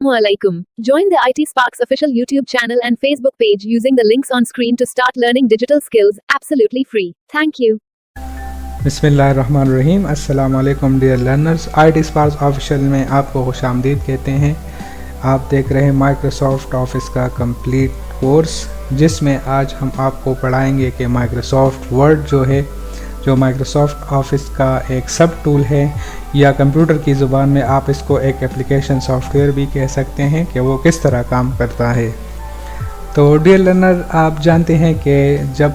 Assalamualaikum. Join the IT Sparks official YouTube channel and Facebook page using the links on screen to start learning digital skills absolutely free. Thank you. बिस्मिल्लाहिर्रहमानिर्रहीम। अस्सलाम वालेकुम dear learners. IT sparks official में आपको खुशामदीद कहते हैं। आप देख रहे हैं माइक्रोसॉफ्ट ऑफिस का कंप्लीट कोर्स, जिसमें आज हम आपको पढ़ाएंगे कि माइक्रोसॉफ्ट वर्ड जो है, जो माइक्रोसॉफ्ट ऑफिस का एक सब टूल है, या कंप्यूटर की ज़ुबान में आप इसको एक एप्लीकेशन सॉफ्टवेयर भी कह सकते हैं, कि वो किस तरह काम करता है। तो डियर लर्नर, आप जानते हैं कि जब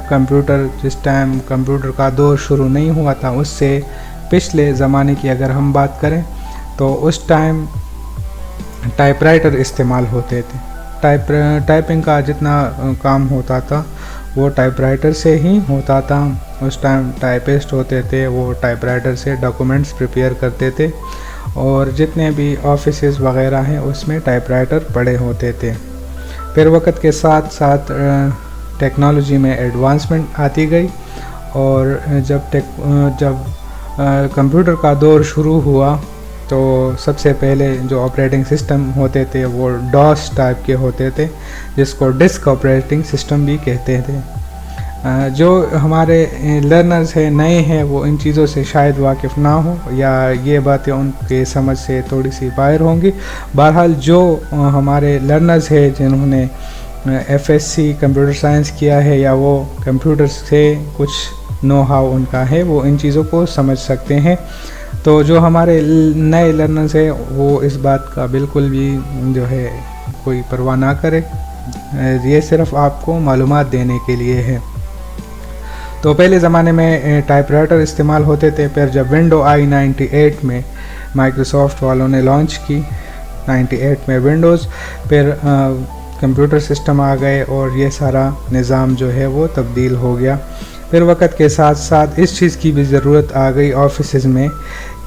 जिस टाइम कंप्यूटर का दौर शुरू नहीं हुआ था, उससे पिछले ज़माने की अगर हम बात करें तो उस टाइम टाइपराइटर इस्तेमाल होते थे। टाइपिंग का जितना काम होता था वो टाइपराइटर से ही होता था। उस टाइम टाइपिस्ट होते थे, वो टाइपराइटर से डॉक्यूमेंट्स प्रिपेयर करते थे, और जितने भी ऑफिसेज़ वगैरह हैं उसमें टाइपराइटर पड़े होते थे। फिर वक्त के साथ साथ टेक्नोलॉजी में एडवांसमेंट आती गई, और जब कंप्यूटर का दौर शुरू हुआ तो सबसे पहले जो ऑपरेटिंग सिस्टम होते थे वो डॉस टाइप के होते थे, जिसको डिस्क ऑपरेटिंग सिस्टम भी कहते थे। जो हमारे लर्नर्स हैं, नए हैं, वो इन चीज़ों से शायद वाकिफ़ ना हो, या ये बातें उनके समझ से थोड़ी सी बाहर होंगी। बहरहाल जो हमारे लर्नर्स हैं जिन्होंने FSC कंप्यूटर साइंस किया है, या वो कंप्यूटर से कुछ नो हाउ उनका है, वो इन चीज़ों को समझ सकते हैं। तो जो हमारे नए लर्नर्स हैं वो इस बात का बिल्कुल भी जो है कोई परवाह ना करे, ये सिर्फ आपको मालूमात देने के लिए है। तो पहले ज़माने में टाइपराइटर इस्तेमाल होते थे, फिर जब विंडो आई 98 में माइक्रोसॉफ्ट वालों ने लॉन्च की, 98 में विंडोज़, फिर कंप्यूटर सिस्टम आ गए और ये सारा निज़ाम जो है वो तब्दील हो गया। फिर वक्त के साथ साथ इस चीज़ की भी ज़रूरत आ गई ऑफिस में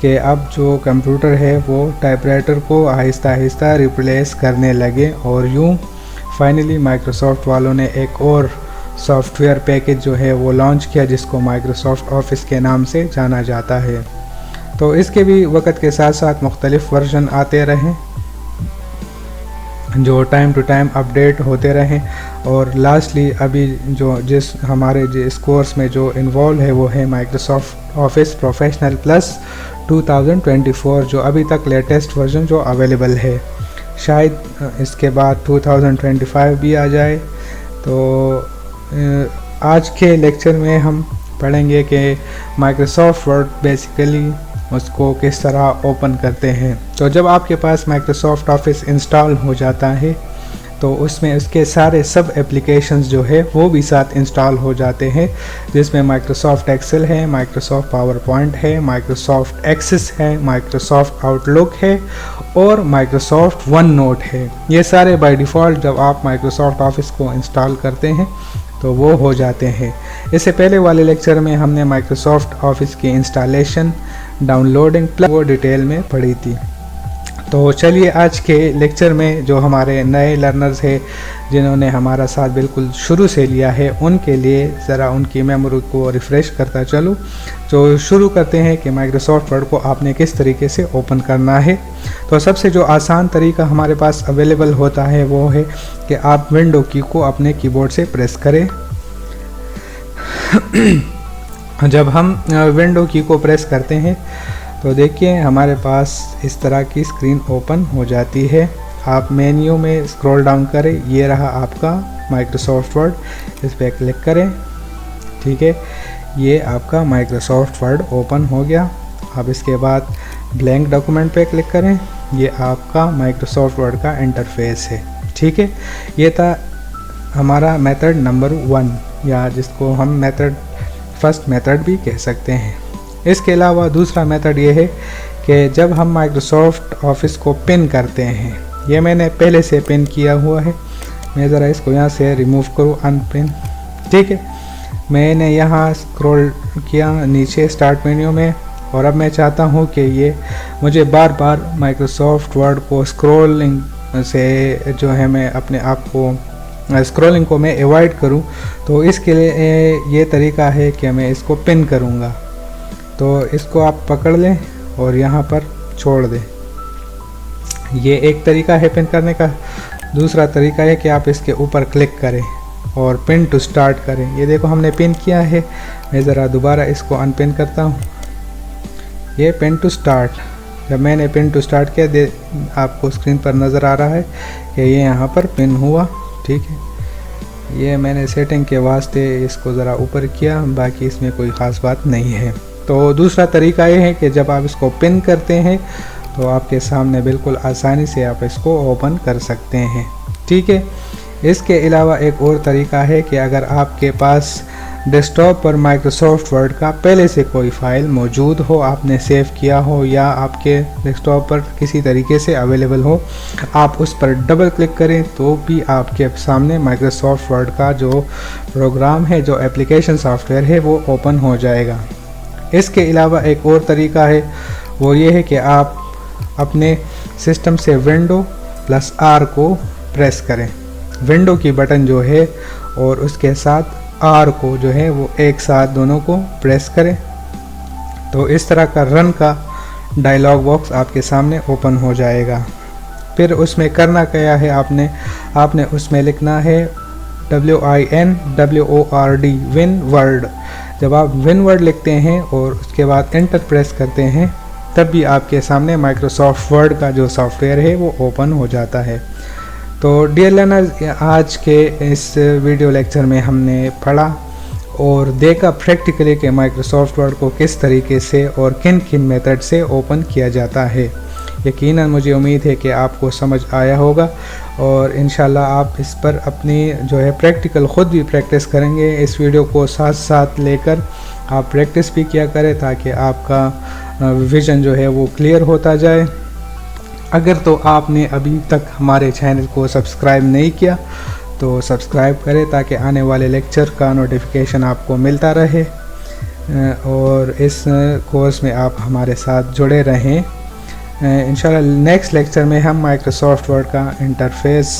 कि अब जो कंप्यूटर है वो टाइपराइटर को आहिस्ता आहिस्ता रिप्लेस करने लगे, और यूँ फाइनली माइक्रोसॉफ्ट वालों ने एक और सॉफ्टवेयर पैकेज जो है वो लॉन्च किया, जिसको माइक्रोसॉफ्ट ऑफिस के नाम से जाना जाता है। तो इसके भी वक्त के साथ साथ मुख्तलिफ़ वर्जन आते रहें, जो टाइम टू टाइम अपडेट होते रहें, और लास्टली अभी जिस कोर्स में जो इन्वॉल्व है वो है माइक्रोसॉफ्ट ऑफिस प्रोफेशनल प्लस 2024, जो अभी तक लेटेस्ट वर्जन जो अवेलेबल है। शायद इसके बाद 2025 भी आ जाए। तो आज के लेक्चर में हम पढ़ेंगे कि माइक्रोसॉफ्ट वर्ड बेसिकली उसको किस तरह ओपन करते हैं। तो जब आपके पास माइक्रोसॉफ्ट ऑफिस इंस्टॉल हो जाता है तो उसमें उसके सारे सब एप्लीकेशंस जो है वो भी साथ इंस्टॉल हो जाते हैं, जिसमें माइक्रोसॉफ्ट एक्सेल है, माइक्रोसॉफ्ट पावर पॉइंट है, माइक्रोसॉफ्ट एक्सेस है, माइक्रोसॉफ्ट आउटलुक है, और माइक्रोसॉफ्ट वन नोट है। ये सारे बाय डिफ़ॉल्ट जब आप माइक्रोसॉफ्ट ऑफिस को इंस्टॉल करते हैं तो वो हो जाते हैं। इससे पहले वाले लेक्चर में हमने माइक्रोसॉफ्ट ऑफिस की इंस्टॉलेशन, डाउनलोडिंग प्लस वो डिटेल में पढ़ी थी। तो चलिए आज के लेक्चर में जो हमारे नए लर्नर्स हैं, जिन्होंने हमारा साथ बिल्कुल शुरू से लिया है, उनके लिए ज़रा उनकी मेमोरी को रिफ़्रेश करता चलूँ। तो शुरू करते हैं कि माइक्रोसॉफ्ट वर्ड को आपने किस तरीके से ओपन करना है। तो सबसे जो आसान तरीका हमारे पास अवेलेबल होता है वो है कि आप विंडो की को अपने कीबोर्ड से प्रेस करें। जब हम विंडो की को प्रेस करते हैं तो देखिए हमारे पास इस तरह की स्क्रीन ओपन हो जाती है। आप मेन्यू में स्क्रॉल डाउन करें, ये रहा आपका माइक्रोसॉफ्ट वर्ड, इस पर क्लिक करें। ठीक है, ये आपका माइक्रोसॉफ्ट वर्ड ओपन हो गया। अब इसके बाद ब्लैंक डॉक्यूमेंट पे क्लिक करें, ये आपका माइक्रोसॉफ्ट वर्ड का इंटरफेस है। ठीक है, ये था हमारा मेथड नंबर 1, या जिसको हम फर्स्ट मेथड भी कह सकते हैं। इसके अलावा दूसरा मेथड ये है कि जब हम माइक्रोसॉफ्ट ऑफिस को पिन करते हैं, ये मैंने पहले से पिन किया हुआ है, मैं ज़रा इसको यहाँ से रिमूव करूँ, अनपिन। ठीक है, मैंने यहाँ स्क्रॉल किया नीचे स्टार्ट मेन्यू में, और अब मैं चाहता हूँ कि ये मुझे बार बार माइक्रोसॉफ्ट वर्ड को स्क्रॉलिंग से जो है मैं अपने आप को स्क्रॉलिंग को मैं अवॉइड करूं, तो इसके लिए ये तरीका है कि मैं इसको पिन करूंगा। तो इसको आप पकड़ लें और यहाँ पर छोड़ दें। ये एक तरीका है पिन करने का। दूसरा तरीका है कि आप इसके ऊपर क्लिक करें और पिन टू स्टार्ट करें। ये देखो हमने पिन किया है। मैं ज़रा दोबारा इसको अनपिन करता हूँ। ये पिन टू स्टार्ट, जब मैंने पिन टू स्टार्ट किया आपको स्क्रीन पर नज़र आ रहा है कि ये यहाँ पर पिन हुआ। ठीक है, ये मैंने सेटिंग के वास्ते इसको ज़रा ऊपर किया, बाकी इसमें कोई ख़ास बात नहीं है। तो दूसरा तरीका ये है कि जब आप इसको पिन करते हैं तो आपके सामने बिल्कुल आसानी से आप इसको ओपन कर सकते हैं। ठीक है, इसके अलावा एक और तरीका है कि अगर आपके पास डेस्कटॉप पर माइक्रोसॉफ्ट वर्ड का पहले से कोई फ़ाइल मौजूद हो, आपने सेव किया हो या आपके डेस्कटॉप पर किसी तरीके से अवेलेबल हो, आप उस पर डबल क्लिक करें तो भी आपके सामने माइक्रोसॉफ्ट वर्ड का जो प्रोग्राम है, जो एप्लीकेशन सॉफ्टवेयर है, वो ओपन हो जाएगा। इसके अलावा एक और तरीका है, वो ये है कि आप अपने सिस्टम से विंडो प्लस आर को प्रेस करें। विंडो की बटन जो है और उसके साथ आर को जो है वो एक साथ दोनों को प्रेस करें तो इस तरह का रन का डायलॉग बॉक्स आपके सामने ओपन हो जाएगा। फिर उसमें करना क्या है, आपने उसमें लिखना है WINWORD विन वर्ड। जब आप विन वर्ड लिखते हैं और उसके बाद एंटर प्रेस करते हैं तब भी आपके सामने माइक्रोसॉफ्ट वर्ड का जो सॉफ्टवेयर है वो ओपन हो जाता है। तो डियर लर्नर्स, आज के इस वीडियो लेक्चर में हमने पढ़ा और देखा प्रैक्टिकली कि माइक्रोसॉफ्ट वर्ड को किस तरीके से और किन किन मेथड से ओपन किया जाता है। यकीनन मुझे उम्मीद है कि आपको समझ आया होगा और इंशाल्लाह आप इस पर अपनी जो है प्रैक्टिकल ख़ुद भी प्रैक्टिस करेंगे। इस वीडियो को साथ साथ लेकर आप प्रैक्टिस भी किया करें ताकि आपका विज़न जो है वो क्लियर होता जाए। अगर तो आपने अभी तक हमारे चैनल को सब्सक्राइब नहीं किया तो सब्सक्राइब करें ताकि आने वाले लेक्चर का नोटिफिकेशन आपको मिलता रहे और इस कोर्स में आप हमारे साथ जुड़े रहें। इंशाल्लाह नेक्स्ट लेक्चर में हम माइक्रोसॉफ्ट वर्ड का इंटरफेस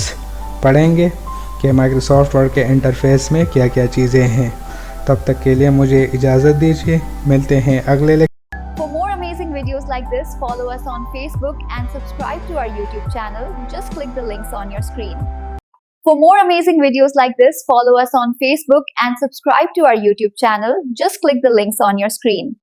पढ़ेंगे कि माइक्रोसॉफ्ट वर्ड के इंटरफेस में क्या क्या चीज़ें हैं। तब तक के लिए मुझे इजाज़त दीजिए, मिलते हैं अगले lecture. For more amazing videos like this, follow us on Facebook and subscribe to our YouTube channel. Just click the links on your screen. For more amazing videos like this, follow us on Facebook and subscribe to our YouTube channel. Just click the links on your screen.